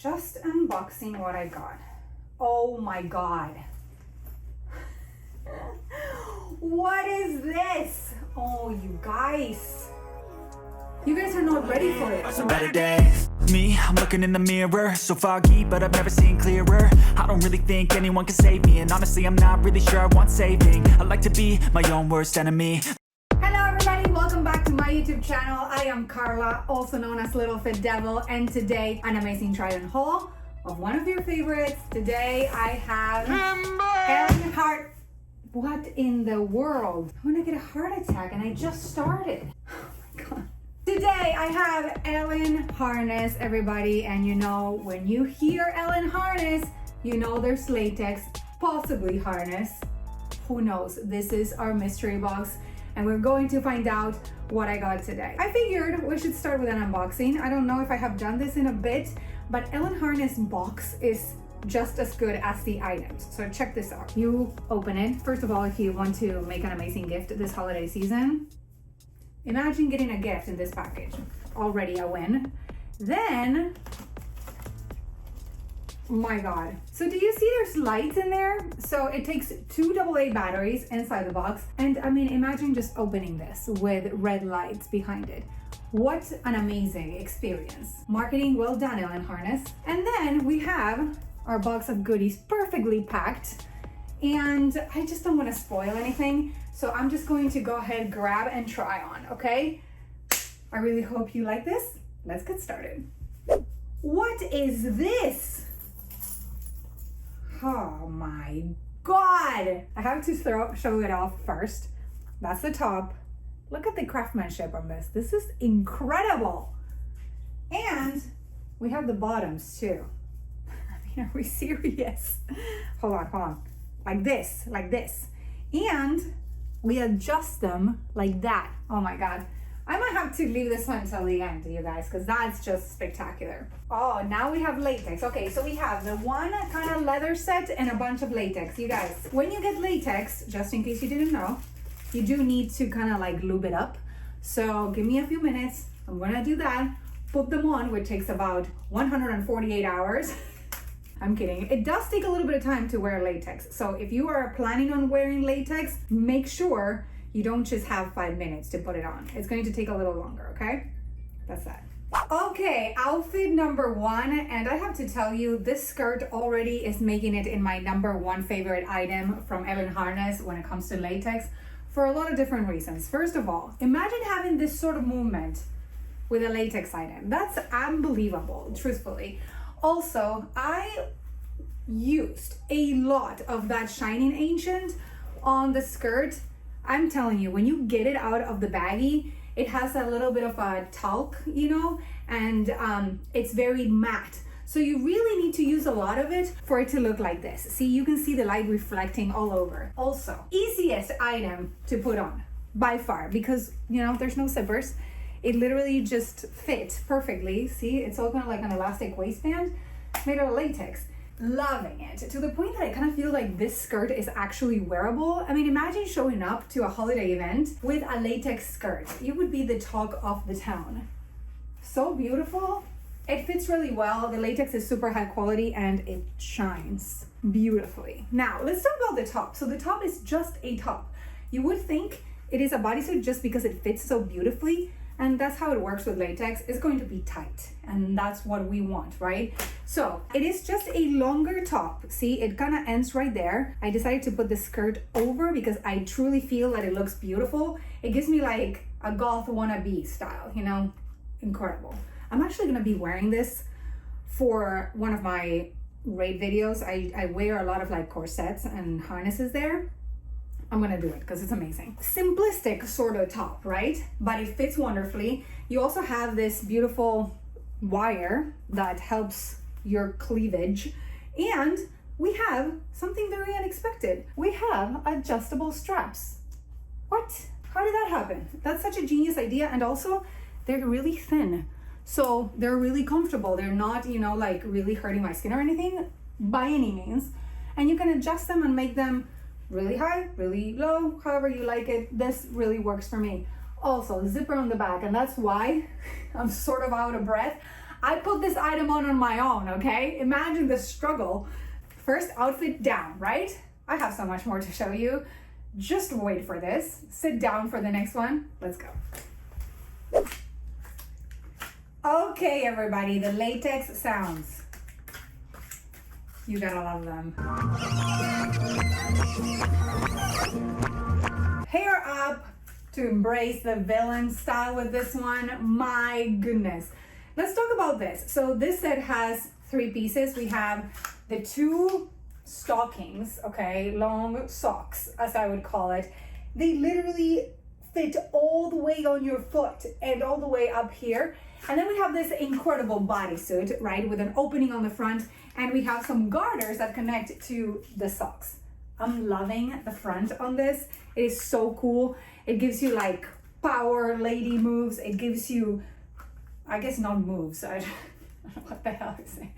just unboxing what I got. Oh my God. What is this? Oh, you guys are not ready for it. Some better days. Me, I'm looking in the mirror, so foggy, but I've never seen clearer. I don't really think anyone can save me, and honestly, I'm not really sure I want saving. I like to be my own worst enemy. Hello everybody, welcome back to my YouTube channel. I am Carla, also known as LittleFitDevil, and today an amazing try on haul of one of your favorites. Today I have Elin Harness. What in the world? I'm gonna get a heart attack and I just started. Oh my God. Today I have Elin Harness, everybody, and you know, when you hear Elin Harness, you know there's latex, possibly harness. Who knows? This is our mystery box, and we're going to find out what I got today. I figured we should start with an unboxing. I don't know if I have done this in a bit, but Elin Harness box is just as good as the items. So check this out. You open it. First of all, if you want to make an amazing gift this holiday season, imagine getting a gift in this package. Already a win. Then, my God. So do you see there's lights in there? So it takes 2 AA batteries inside the box. And I mean, imagine just opening this with red lights behind it. What an amazing experience. Marketing well done, Elin Harness. And then we have our box of goodies perfectly packed. And I just don't want to spoil anything. So I'm just going to go ahead, grab and try on, okay? I really hope you like this. Let's get started. What is this? Oh my God. I have to show it off first. That's the top. Look at the craftsmanship on this. This is incredible. And we have the bottoms too. I mean, are we serious? Hold on. Like this. And we adjust them like that. Oh my God. I might have to leave this one until the end, you guys, because that's just spectacular. Oh, now we have latex. Okay, so we have the one kind of leather set and a bunch of latex. You guys, when you get latex, just in case you didn't know, you do need to kind of like lube it up. So give me a few minutes. I'm gonna do that. Put them on, which takes about 148 hours. I'm kidding. It does take a little bit of time to wear latex. So if you are planning on wearing latex, make sure you don't just have 5 minutes to put it on. It's going to take a little longer, okay? That's that. Okay, outfit number 1. And I have to tell you, this skirt already is making it in my number 1 favorite item from Elin Harness when it comes to latex for a lot of different reasons. First of all, imagine having this sort of movement with a latex item. That's unbelievable, truthfully. Also, I used a lot of that Shining Ancient on the skirt. I'm telling you, when you get it out of the baggie, it has a little bit of a talc, you know, and it's very matte. So you really need to use a lot of it for it to look like this. See, you can see the light reflecting all over. Also, easiest item to put on by far, because, you know, there's no zippers. It literally just fits perfectly. See, it's all kind of like an elastic waistband made out of latex. Loving it, to the point that I kind of feel like this skirt is actually wearable. I mean, imagine showing up to a holiday event with a latex skirt. You would be the talk of the town. So beautiful. It fits really well. The latex is super high quality and it shines beautifully. Now, let's talk about the top. So the top is just a top. You would think it is a bodysuit just because it fits so beautifully. And that's how it works with latex. It's going to be tight, and that's what we want, right? So it is just a longer top. See, it kind of ends right there. I decided to put the skirt over because I truly feel that it looks beautiful. It gives me like a goth wannabe style, you know? Incredible. I'm actually gonna be wearing this for one of my raid videos. I wear a lot of like corsets and harnesses there. I'm gonna do it because it's amazing. Simplistic sort of top, right? But it fits wonderfully. You also have this beautiful wire that helps your cleavage. And we have something very unexpected. We have adjustable straps. What? How did that happen? That's such a genius idea. And also, they're really thin. So they're really comfortable. They're not, you know, like really hurting my skin or anything by any means. And you can adjust them and make them really high, really low, however you like it. This really works for me. Also, zipper on the back, and that's why I'm sort of out of breath. I put this item on my own, okay? Imagine the struggle. First outfit down, right? I have so much more to show you. Just wait for this. Sit down for the next one. Let's go. Okay, everybody, the latex sounds. You gotta love them. Hair up to embrace the villain style with this one. My goodness. Let's talk about this. So this set has 3 pieces. We have the 2 stockings, okay, long socks, as I would call it. They literally fit all the way on your foot and all the way up here. And then we have this incredible bodysuit, right, with an opening on the front, and we have some garters that connect to the socks. I'm loving the front on this. It is so cool. It gives you like power lady moves. It gives you, I guess not moves. I don't know what the hell I say.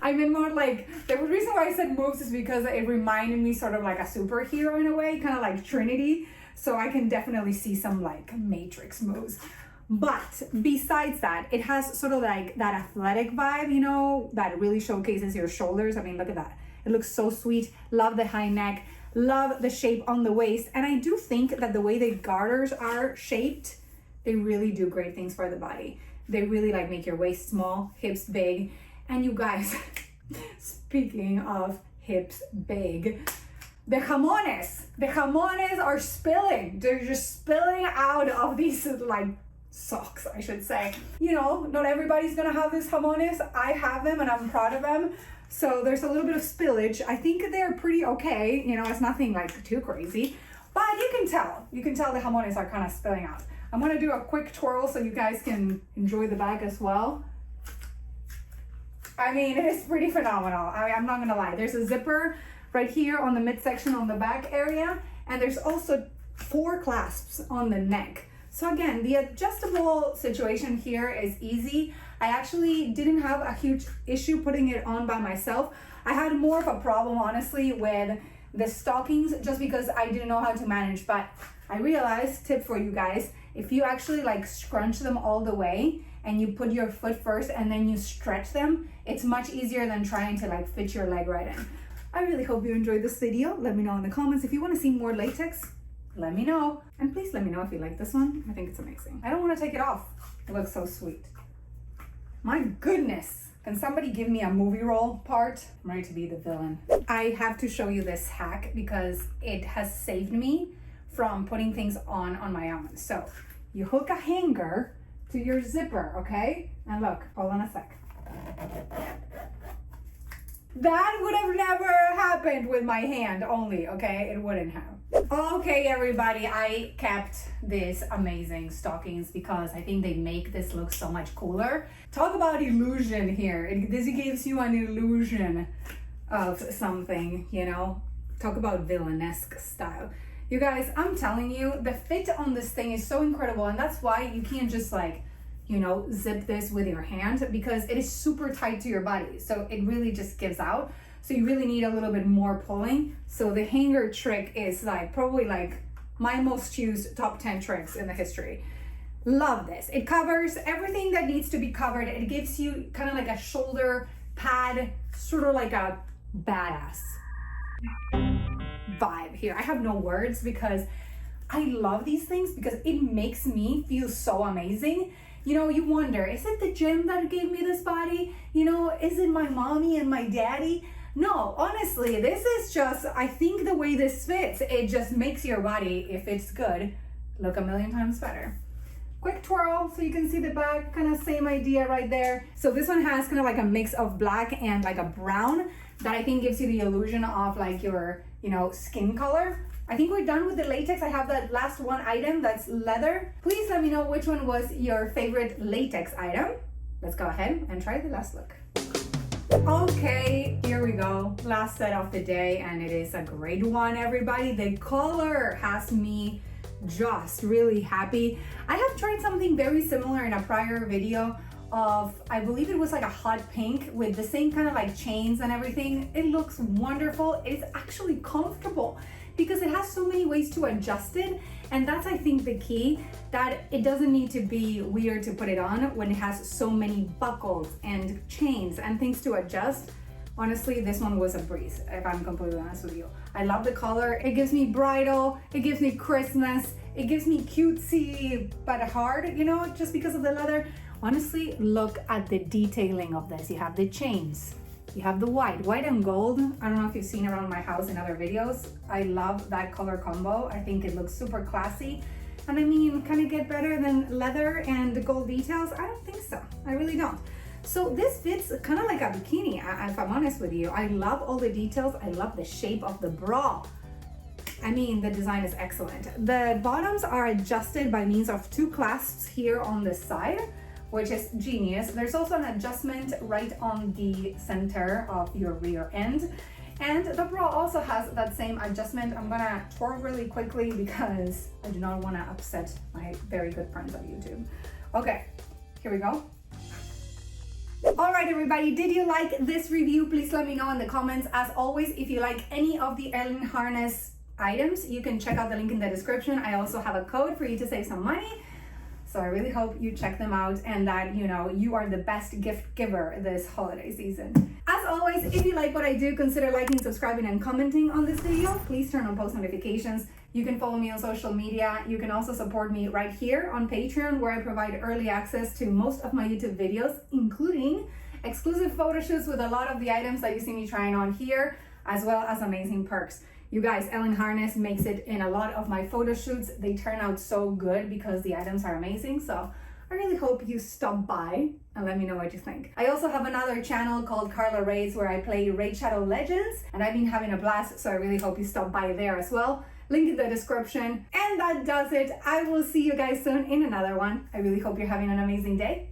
I mean more like, the reason why I said moves is because it reminded me sort of like a superhero in a way, kind of like Trinity. So I can definitely see some like Matrix moves. But besides that, it has sort of like that athletic vibe, you know, that really showcases your shoulders. I mean, look at that. It looks so sweet. Love the high neck. Love the shape on the waist. And I do think that the way the garters are shaped, they really do great things for the body. They really like make your waist small, hips big. And you guys, speaking of hips big, the jamones are spilling. They're just spilling out of these like socks, I should say. You know, not everybody's gonna have these jamones. I have them and I'm proud of them. So there's a little bit of spillage. I think they're pretty okay. You know, it's nothing like too crazy, but you can tell the jamones are kind of spilling out. I'm gonna do a quick twirl so you guys can enjoy the bag as well. I mean, it is pretty phenomenal. I'm not gonna lie. There's a zipper right here on the midsection on the back area, and there's also 4 clasps on the neck. So again, the adjustable situation here is easy. I actually didn't have a huge issue putting it on by myself. I had more of a problem, honestly, with the stockings just because I didn't know how to manage, but I realized, tip for you guys, if you actually like scrunch them all the way and you put your foot first and then you stretch them, it's much easier than trying to like fit your leg right in. I really hope you enjoyed this video. Let me know in the comments. If you want to see more latex, let me know. And please let me know if you like this one. I think it's amazing. I don't want to take it off. It looks so sweet. My goodness. Can somebody give me a movie role part? I'm ready to be the villain. I have to show you this hack because it has saved me from putting things on my own. So you hook a hanger to your zipper, okay? And look, hold on a sec. That would have never happened with my hand only, okay? It wouldn't have. Okay, everybody, I kept these amazing stockings because I think they make this look so much cooler. Talk about illusion here. This gives you an illusion of something, you know? Talk about villainesque style. You guys, I'm telling you, the fit on this thing is so incredible, and that's why you can't just like, you know, zip this with your hand because it is super tight to your body. So it really just gives out. So you really need a little bit more pulling. So the hanger trick is like probably like my most used top 10 tricks in the history. Love this. It covers everything that needs to be covered. It gives you kind of like a shoulder pad, sort of like a badass vibe here. I have no words because I love these things because it makes me feel so amazing. You know, you wonder, is it the gym that gave me this body? You know, is it my mommy and my daddy? No, honestly, this is just, I think the way this fits, it just makes your body, if it's good, look a million times better. Quick twirl so you can see the back, kind of same idea right there. So this one has kind of like a mix of black and like a brown that I think gives you the illusion of like your, you know, skin color. I think we're done with the latex. I have that last one item that's leather. Please let me know which one was your favorite latex item. Let's go ahead and try the last look. Okay, here we go. Last set of the day, and it is a great one, everybody. The color has me just really happy. I have tried something very similar in a prior video of, I believe it was like a hot pink with the same kind of like chains and everything. It looks wonderful. It's actually comfortable because it has so many ways to adjust it. And that's, I think, the key, that it doesn't need to be weird to put it on when it has so many buckles and chains and things to adjust. Honestly, this one was a breeze, if I'm completely honest with you. I love the color. It gives me bridal, it gives me Christmas, it gives me cutesy but hard, you know, just because of the leather. Honestly, look at the detailing of this. You have the chains, you have the white and gold. I don't know if you've seen around my house in other videos. I love that color combo. I think it looks super classy. And I mean, can it get better than leather and gold details? I don't think so. I really don't. So this fits kind of like a bikini, if I'm honest with you. I love all the details. I love the shape of the bra. I mean, the design is excellent. The bottoms are adjusted by means of 2 clasps here on the side, which is genius. There's also an adjustment right on the center of your rear end. And the bra also has that same adjustment. I'm gonna twirl really quickly because I do not wanna upset my very good friends on YouTube. Okay, here we go. All right, everybody, did you like this review? Please let me know in the comments. As always, if you like any of the Elin Harness items, you can check out the link in the description. I also have a code for you to save some money. So I really hope you check them out and that, you know, you are the best gift giver this holiday season. As always, if you like what I do, consider liking, subscribing, and commenting on this video. Please turn on post notifications. You can follow me on social media. You can also support me right here on Patreon, where I provide early access to most of my YouTube videos, including exclusive photo shoots with a lot of the items that you see me trying on here, as well as amazing perks. You guys, Elin Harness makes it in a lot of my photo shoots. They turn out so good because the items are amazing. So I really hope you stop by and let me know what you think. I also have another channel called Carla Raids where I play Raid Shadow Legends, and I've been having a blast. So I really hope you stop by there as well. Link in the description. And that does it. I will see you guys soon in another one. I really hope you're having an amazing day.